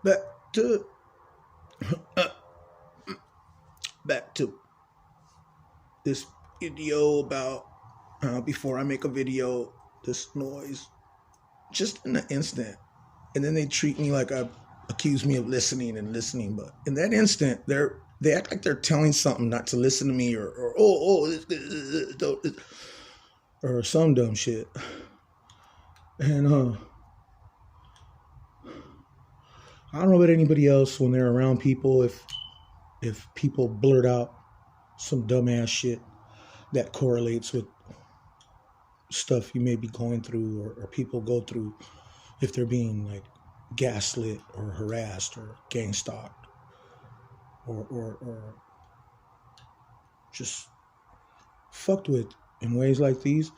back to back to this video about before I make a video, this noise just in an instant, and then they treat me like I accuse me of listening, but in that instant they act like they're telling something not to listen to me or or some dumb shit. And I don't know about anybody else when they're around people, if people blurt out some dumbass shit that correlates with stuff you may be going through or people go through, if they're being like gaslit or harassed or gang stalked or just fucked with in ways like these.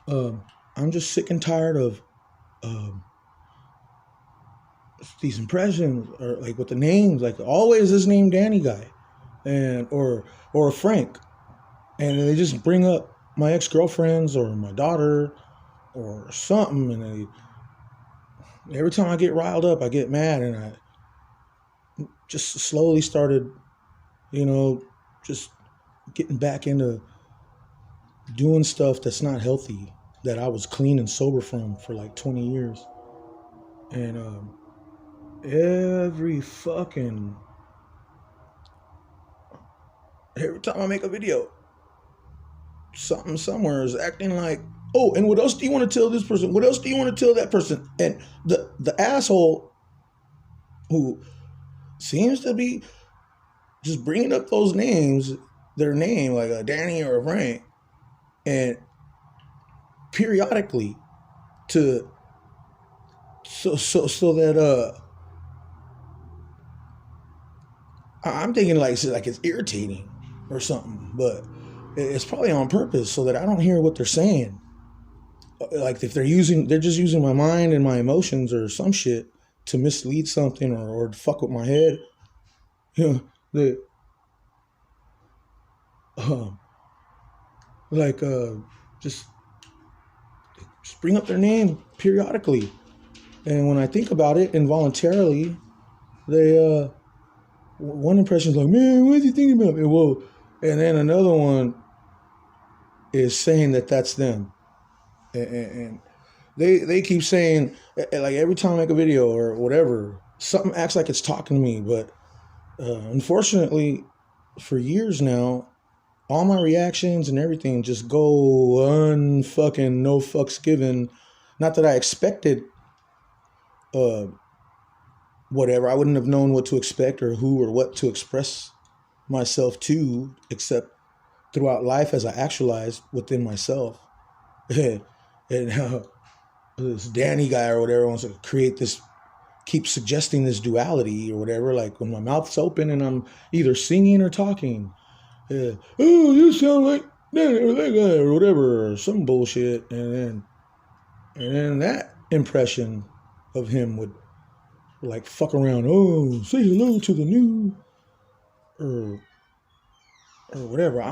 I'm just sick and tired of these impressions, or like with the names, like always this name Danny guy, and or Frank, and they just bring up my ex-girlfriends or my daughter or something, and every time I get riled up, I get mad, and I just slowly started, just getting back into doing stuff that's not healthy, that I was clean and sober from for like 20 years. And every time I make a video, something somewhere is acting like, oh, and what else do you want to tell this person? What else do you want to tell that person? And the asshole who seems to be just bringing up those names, their name, like a Danny or a Frank, and periodically so that I'm thinking like it's irritating or something, but it's probably on purpose so that I don't hear what they're saying. Like if they're just using my mind and my emotions or some shit to mislead something or to fuck with my head. Just bring up their name periodically, and when I think about it involuntarily, they one impression is like, man, what is he thinking about me? Whoa. And then another one is saying that that's them. And they keep saying, like every time I make a video or whatever, something acts like it's talking to me. But unfortunately, for years now, all my reactions and everything just go unfucking no fucks given. Not that I expected whatever. I wouldn't have known what to expect or who or what to express myself to, except throughout life as I actualized within myself. And this Danny guy or whatever wants to create this, keep suggesting this duality or whatever, like when my mouth's open and I'm either singing or talking. Oh, you sound like Danny or that guy or whatever, or some bullshit. And then that impression of him would like fuck around. Oh, say hello to the new, or whatever.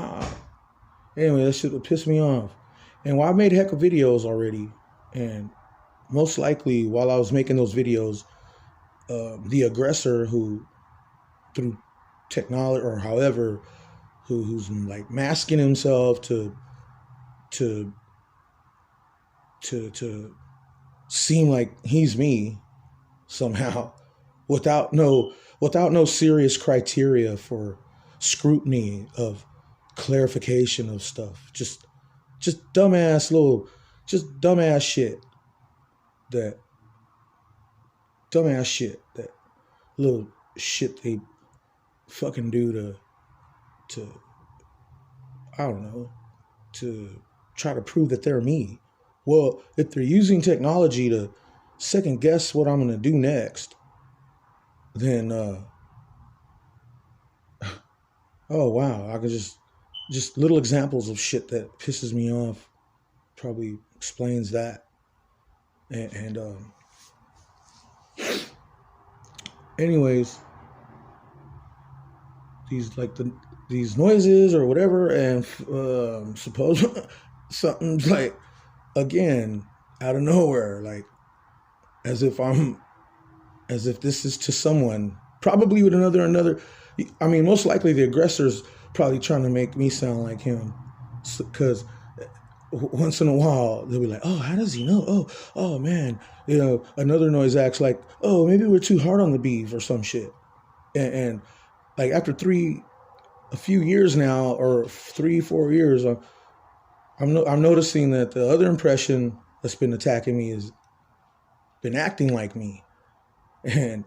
Anyway, that shit would piss me off. And while I made heck of videos already, and most likely while I was making those videos, the aggressor who, through technology or however, who's like masking himself to seem like he's me somehow, without no serious criteria for scrutiny of clarification of stuff, just dumbass shit that little shit they fucking do to I don't know, to try to prove that they're me. Well, if they're using technology to second guess what I'm gonna do next, then oh wow, I could just little examples of shit that pisses me off probably explains that. And anyways, these noises or whatever, and suppose something's like, again, out of nowhere, like as if I'm as if this is to someone, probably with another. I mean, most likely the aggressor's probably trying to make me sound like him, because once in a while they'll be like, oh, how does he know? Oh man, another noise acts like, oh, maybe we're too hard on the beef or some shit. And like after a few years now, or 3-4 years, I'm noticing that the other impression that's been attacking me has been acting like me, and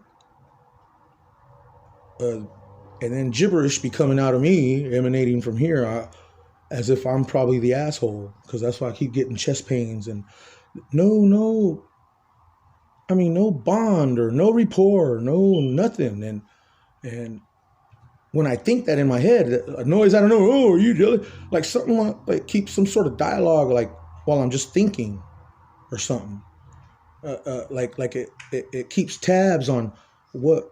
then gibberish be coming out of me, emanating from here, as if I'm probably the asshole, because that's why I keep getting chest pains and no bond or no rapport, no nothing, and when I think that in my head, a noise I don't know, oh, are you jealous? Like something like keep some sort of dialogue, like while I'm just thinking or something. Like it keeps tabs on what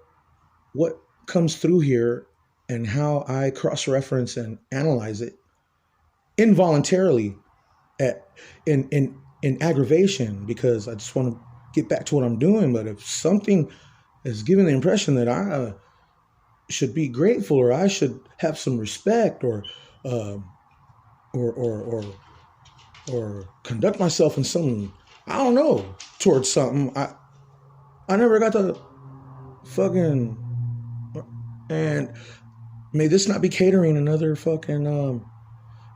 comes through here and how I cross-reference and analyze it involuntarily in aggravation, because I just want to get back to what I'm doing. But if something is giving the impression that I should be grateful, or I should have some respect, or conduct myself in some, I don't know, towards something, I never got to fucking, and may this not be catering another fucking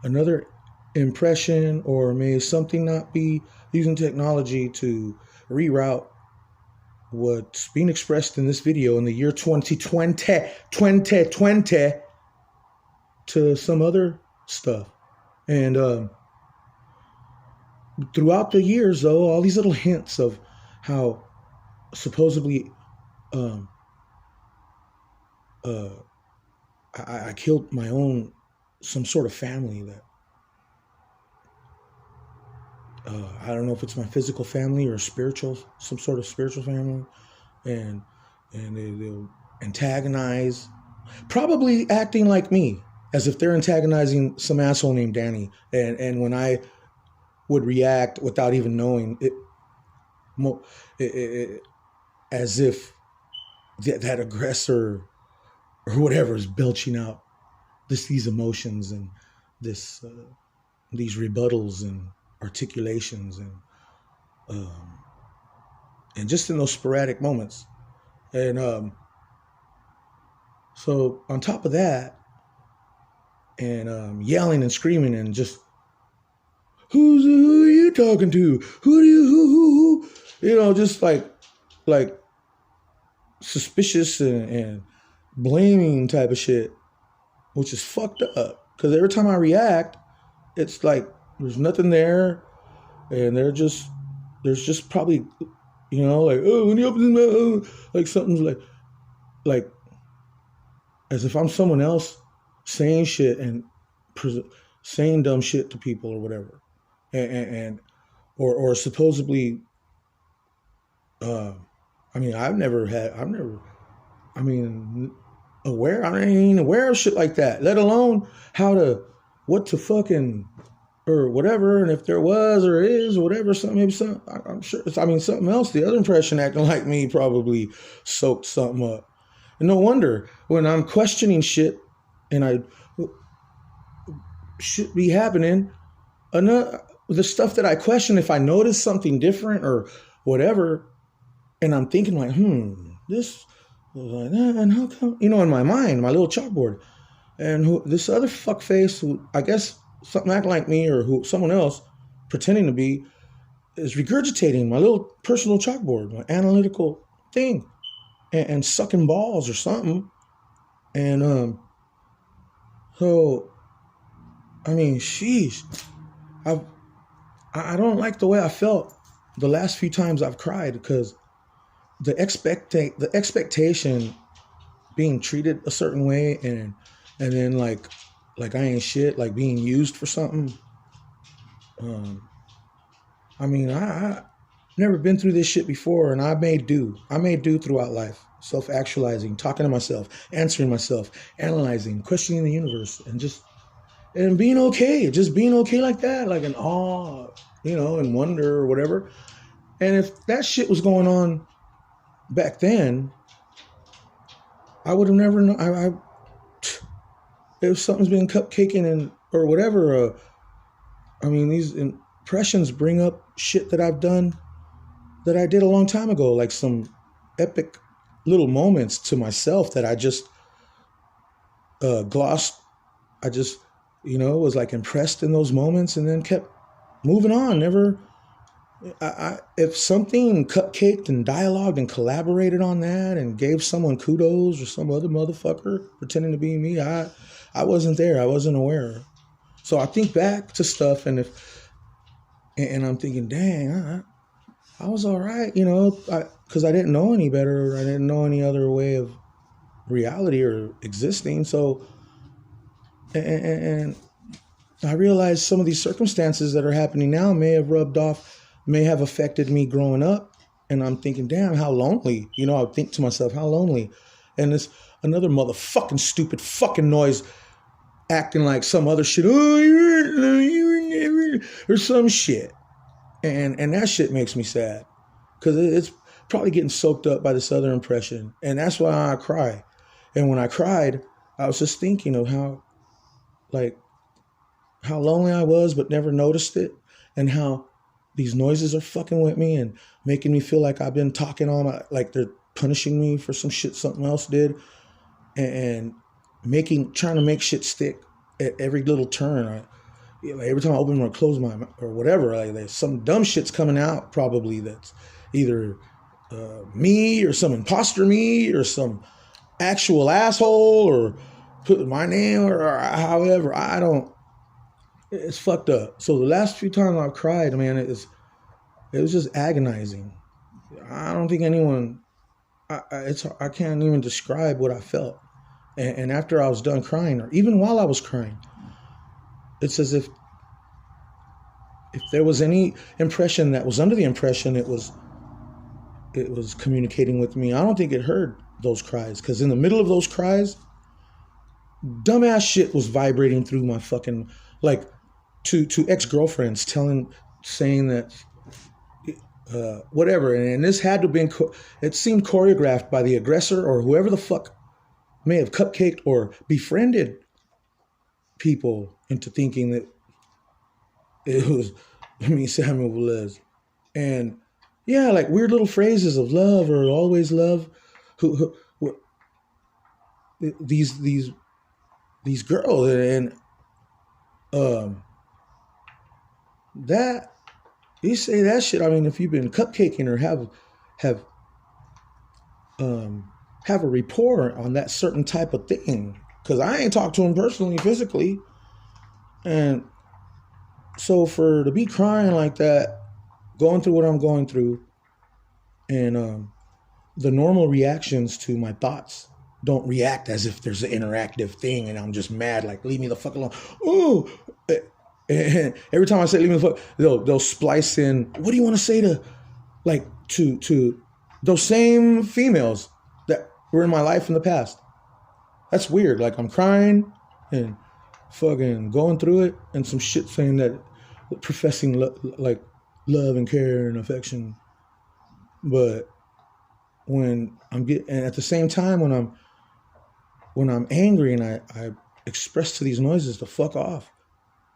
another impression, or may something not be using technology to reroute what's being expressed in this video in the year 2020 to some other stuff. And throughout the years, though, all these little hints of how supposedly I killed my own, some sort of family that I don't know if it's my physical family or spiritual, some sort of spiritual family, and they'll antagonize, probably acting like me, as if they're antagonizing some asshole named Danny, and when I would react without even knowing it, as if that aggressor or whatever is belching out these emotions and these rebuttals and articulations, and just in those sporadic moments. And so on top of that, and yelling and screaming and just, who are you talking to? Who? Just like suspicious and blaming type of shit, which is fucked up. Because every time I react, it's like there's nothing there, and there's just probably, like, oh, when he opens his mouth, like something's like as if I'm someone else saying shit and saying dumb shit to people or whatever, and supposedly, I ain't even aware of shit like that, let alone what to fucking, or whatever, and if there was or is or whatever, I'm sure, something else, the other impression acting like me probably soaked something up. And no wonder when I'm questioning shit, and I should be happening, the stuff that I question, if I notice something different or whatever, and I'm thinking like, this was like that, and how come, in my mind, my little chalkboard, and this other fuckface, who I guess something acting like me, or someone else pretending to be, is regurgitating my little personal chalkboard, my analytical thing, and sucking balls or something. And so, sheesh, I don't like the way I felt the last few times I've cried, because the expectation being treated a certain way, and then like I ain't shit, like being used for something. I never been through this shit before, and I made do throughout life, self-actualizing, talking to myself, answering myself, analyzing, questioning the universe, and being okay, just being okay like that, like in awe, and wonder or whatever. And if that shit was going on back then, I would have never known. If something's been cupcaking and or whatever, these impressions bring up shit that I've done that I did a long time ago, like some epic little moments to myself that I just glossed. I just, was like impressed in those moments and then kept moving on. Never, if something cupcaked and dialogued and collaborated on that and gave someone kudos or some other motherfucker pretending to be me, I wasn't there. I wasn't aware. So I think back to stuff and I'm thinking, dang, I was all right, because I didn't know any better. I didn't know any other way of reality or existing. So, and I realized some of these circumstances that are happening now may have affected me growing up. And I'm thinking, damn, how lonely. I would think to myself, how lonely. And this another motherfucking stupid fucking noise acting like some other shit. Oh, you're or some shit. And that shit makes me sad because it's probably getting soaked up by this other impression. And that's why I cry. And when I cried, I was just thinking of how lonely I was, but never noticed it. And how these noises are fucking with me and making me feel like I've been talking like they're punishing me for some shit something else did. And trying to make shit stick at every little turn. Every time I open or close my mouth or whatever, there's some dumb shit's coming out probably that's either me or some imposter me or some actual asshole or put my name or however. It's fucked up. So the last few times I've cried, man, it was just agonizing. I don't think anyone, I can't even describe what I felt. And after I was done crying, or even while I was crying, it's as if there was any impression that was under the impression it was communicating with me. I don't think it heard those cries, because in the middle of those cries, dumbass shit was vibrating through my fucking, to ex-girlfriends saying that whatever. And this had to have been, it seemed choreographed by the aggressor or whoever the fuck may have cupcaked or befriended people into thinking that it was me, Samuel Velez. And yeah, like weird little phrases of love or always love. Who these girls and that you say that shit. If you've been cupcaking or have a rapport on that certain type of thing. Because I ain't talked to him personally, physically. And so to be crying like that, going through what I'm going through, and the normal reactions to my thoughts don't react as if there's an interactive thing and I'm just mad, like, leave me the fuck alone. Ooh. And every time I say leave me the fuck, they'll splice in, what do you want to say to those same females that were in my life in the past? That's weird. Like, I'm crying and fucking going through it and some shit saying that, professing love and care and affection. But when and at the same time, when I'm angry and I express to these noises to fuck off,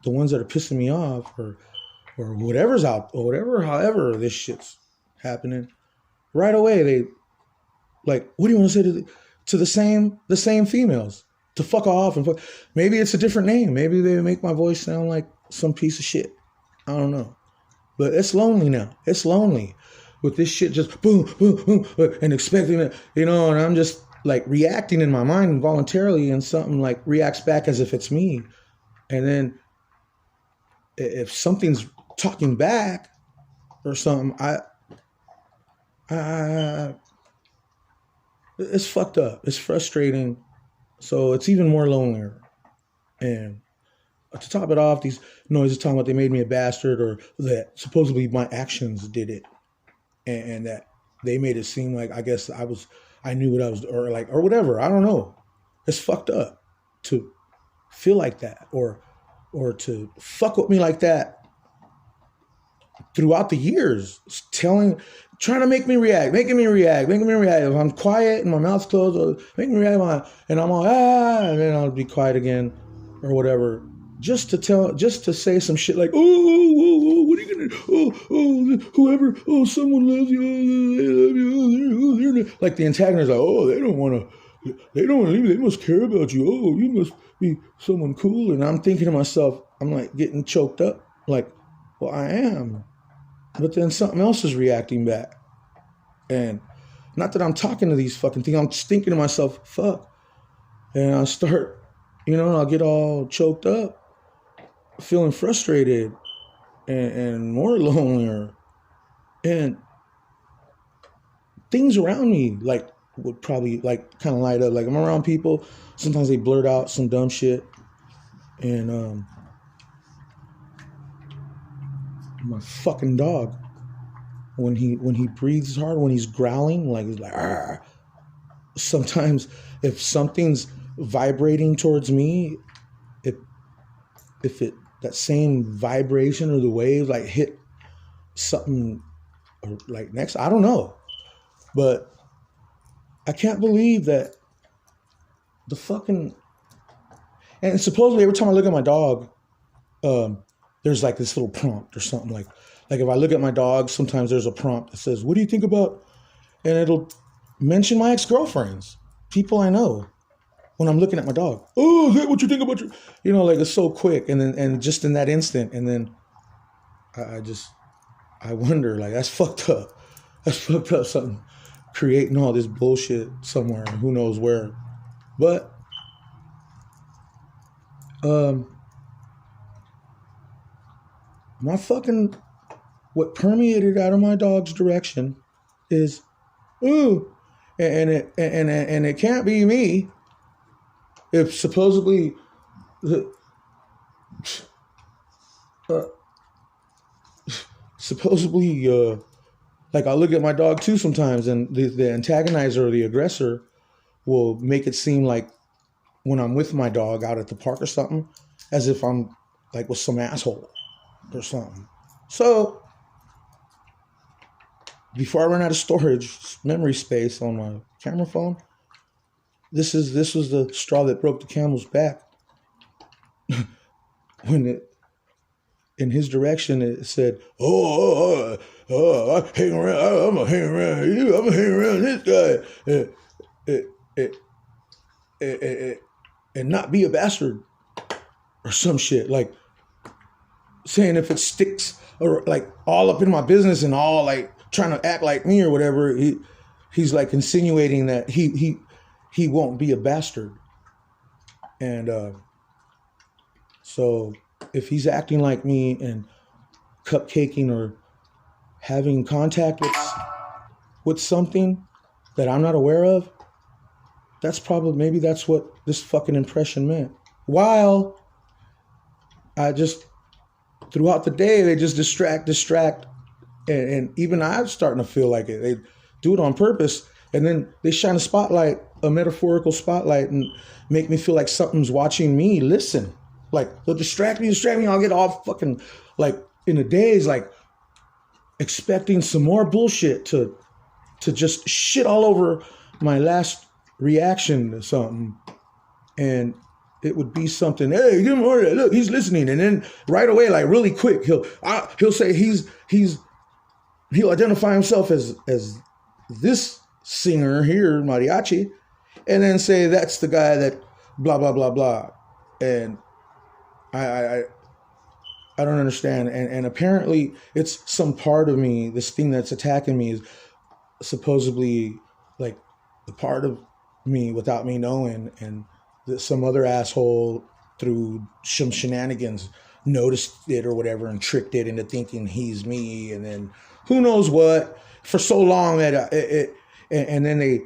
the ones that are pissing me off or whatever's out or whatever, however this shit's happening, right away they what do you want to say to the same females to fuck off and fuck? Maybe it's a different name. Maybe they make my voice sound like some piece of shit. I don't know. But it's lonely now. It's lonely with this shit just boom, boom, boom, and expecting it, and I'm just reacting in my mind involuntarily, and something reacts back as if it's me. And then if something's talking back or something, it's fucked up. It's frustrating. So it's even more lonelier. And to top it off, these noises talking about they made me a bastard, or that supposedly my actions did it, and that they made it seem like, I guess I knew what I was, or whatever. I don't know. It's fucked up to feel like that, or to fuck with me like that throughout the years, trying to make me react, making me react. If I'm quiet and my mouth's closed, making me react, and I'm all, and then I'll be quiet again or whatever. Just to say some shit like, oh, what are you gonna, whoever, someone loves you, they love you, like the antagonist, like, they don't want to leave, they must care about you, you must be someone cool, and I'm thinking to myself, I'm like getting choked up, like, well, I am, but then something else is reacting back, and not that I'm talking to these fucking things, I'm just thinking to myself, fuck, and I start, I'll get all choked up, feeling frustrated and more lonelier, and things around me like would probably like kind of light up. Like I'm around people, sometimes they blurt out some dumb shit, and my fucking dog, when he breathes hard, when he's growling, like he's like, argh. Sometimes if something's vibrating towards me, if that same vibration or the wave like hit something or like next, I don't know, but I can't believe that the fucking, and supposedly every time I look at my dog, there's like this little prompt or something, like if I look at my dog, sometimes there's a prompt that says, what do you think about, and it'll mention my ex-girlfriends, people I know, when I'm looking at my dog. Oh, is that what you think about your, like it's so quick. And then, and just in that instant, and then I wonder, like, that's fucked up. That's fucked up, something creating all this bullshit somewhere, who knows where. But, what permeated out of my dog's direction is, ooh, and it can't be me. If supposedly, like I look at my dog too sometimes, and the antagonizer or the aggressor will make it seem like when I'm with my dog out at the park or something, as if I'm like with some asshole or something. So before I run out of storage, memory space on my camera phone, this was the straw that broke the camel's back. When in his direction, it said, I hang around, I'm gonna hang around you, I'm gonna hang around this guy, and not be a bastard or some shit, like saying if it sticks or like all up in my business and all like trying to act like me or whatever, he's like insinuating that he won't be a bastard. And so if he's acting like me and cupcaking or having contact with something that I'm not aware of, maybe that's what this fucking impression meant. While I just, throughout the day, they just distract. And even I'm starting to feel like it. They do it on purpose. And then they shine a metaphorical spotlight, and make me feel like something's watching me listen. Like, they'll distract me. I'll get all fucking, like, in a daze, like, expecting some more bullshit to just shit all over my last reaction to something. And it would be something, hey, give him order. Look, he's listening. And then right away, like, really quick, he'll say he'll identify himself as this singer here, mariachi, and then say that's the guy that blah blah blah blah. And I don't understand. And apparently it's some part of me, this thing that's attacking me is supposedly like the part of me without me knowing, and that some other asshole through some shenanigans noticed it or whatever and tricked it into thinking he's me, and then who knows what for so long that and then they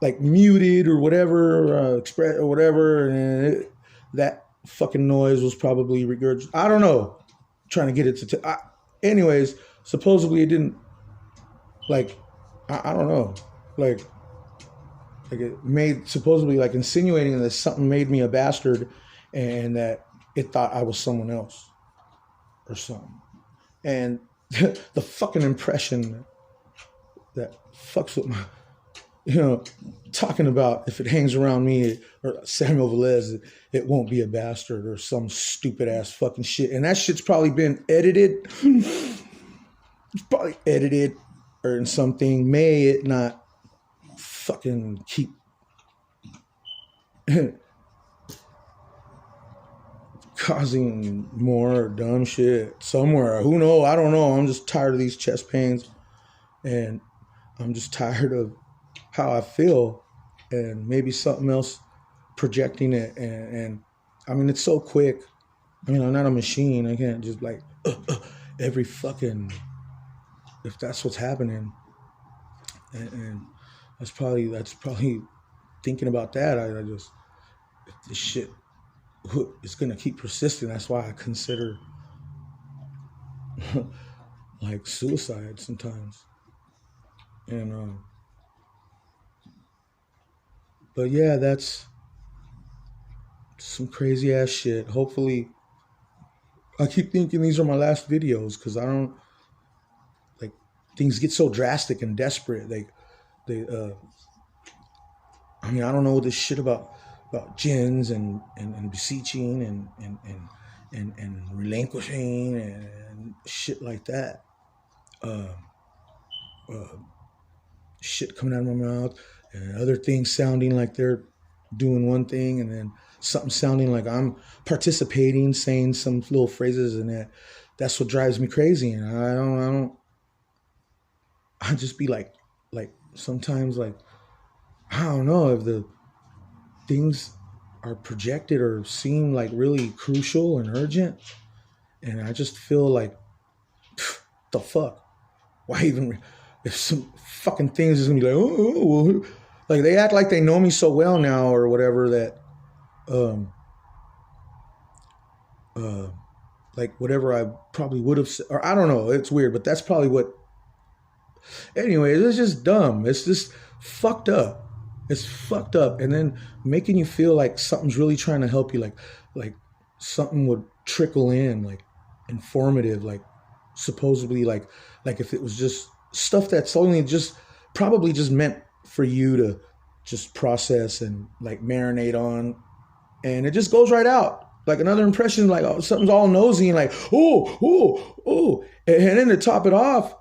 like muted or whatever, express or whatever, and that fucking noise was probably regurgitated. I don't know. Trying to get it to anyways, supposedly it didn't, like, I don't know, like it made, supposedly like insinuating that something made me a bastard and that it thought I was someone else or something. And the fucking impression that fucks with my, talking about if it hangs around me or Samuel Velez, it won't be a bastard or some stupid ass fucking shit. And that shit's probably been edited. It's probably edited or in something. May it not fucking keep causing more dumb shit somewhere. Who knows? I don't know. I'm just tired of these chest pains, and I'm just tired of how I feel, and maybe something else projecting it. And I mean, it's so quick. I mean, I'm not a machine. I can't just like every fucking, if that's what's happening. And that's probably thinking about that. I just, if this shit is going to keep persisting, that's why I consider like suicide sometimes. And, but yeah, that's some crazy ass shit. Hopefully, I keep thinking these are my last videos because I don't, like, things get so drastic and desperate. I mean, I don't know this shit about jinns and beseeching and relinquishing and shit like that. Shit coming out of my mouth and other things sounding like they're doing one thing and then something sounding like I'm participating, saying some little phrases, and that's what drives me crazy. And I just be like sometimes like, I don't know if the things are projected or seem like really crucial and urgent. And I just feel like, the fuck? Why even, if some fucking things is gonna be like, oh, like they act like they know me so well now or whatever that, like whatever I probably would have said, or I don't know, it's weird, but that's probably what, anyway, it's just dumb. It's just fucked up. It's fucked up. And then making you feel like something's really trying to help you, like something would trickle in, like informative, like supposedly like if it was just stuff that's only just probably just meant for you to just process and like marinate on, and it just goes right out. Like another impression, like something's all nosy and like, oh. And then to top it off,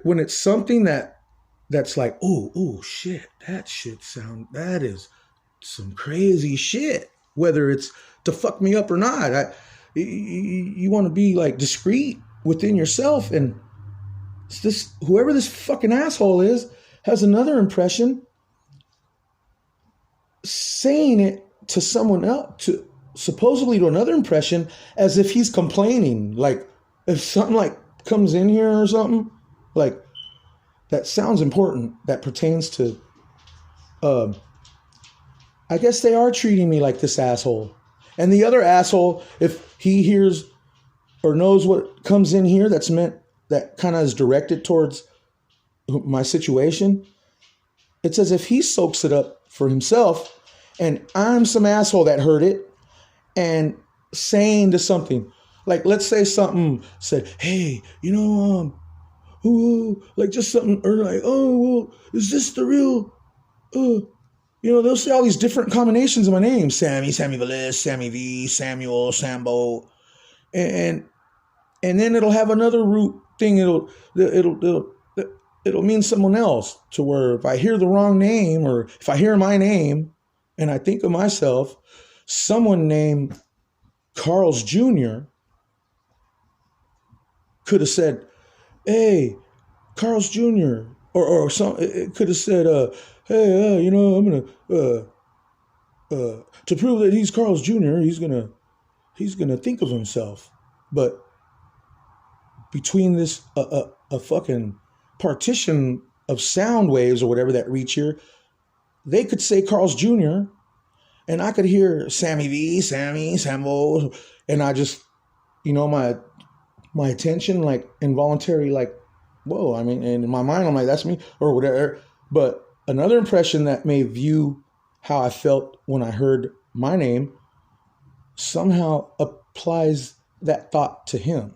when it's something that's like, oh, shit, that is some crazy shit, whether it's to fuck me up or not. You want to be like discreet within yourself, and whoever this fucking asshole is has another impression saying it to someone else, supposedly to another impression, as if he's complaining. Like if something like comes in here or something, like that sounds important, that pertains to, I guess they are treating me like this asshole. And the other asshole, if he hears or knows what comes in here that's meant, that kind of is directed towards my situation, it's as if he soaks it up for himself, and I'm some asshole that heard it and saying to something, like let's say something said, hey, like just something, or like, oh, well, is this the real, they'll say all these different combinations of my name, Sammy Velez, Sammy V, Samuel, Sambo, and then it'll have another root thing. It'll mean someone else, to where if I hear the wrong name, or if I hear my name and I think of myself, someone named Carl's Jr. could have said, hey, Carl's Jr. or some, it could have said, hey, I'm gonna to prove that he's Carl's Jr., he's gonna think of himself. But between this a fucking partition of sound waves or whatever that reach here, they could say Carl's Jr. and I could hear Sammy V, Sammy, Sambo, and I just, my attention, like involuntary, like, whoa, I mean, and in my mind, I'm like, that's me or whatever. But another impression that may view how I felt when I heard my name somehow applies that thought to him.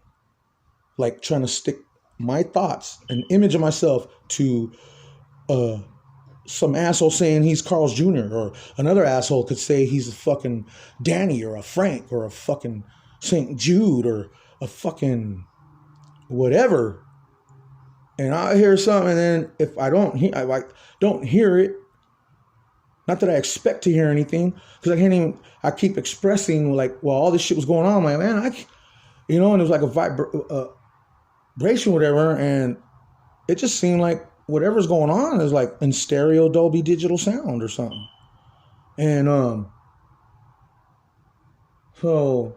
Like trying to stick my thoughts, an image of myself, to some asshole saying he's Carl's Jr. or another asshole could say he's a fucking Danny or a Frank or a fucking St. Jude or a fucking whatever. And I hear something, and then if I don't hear it, not that I expect to hear anything, because I keep expressing like, well, all this shit was going on. I'm like, man, and it was like a vibration, whatever, and it just seemed like whatever's going on is like in stereo Dolby Digital sound or something. And so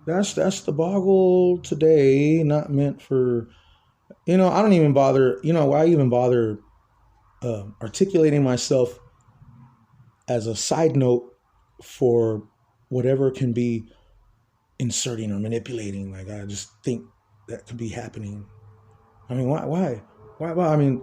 that's the boggle today, not meant for, I don't even bother, why even bother articulating myself as a side note for whatever can be inserting or manipulating. Like, I just think that could be happening. I mean, why? I mean,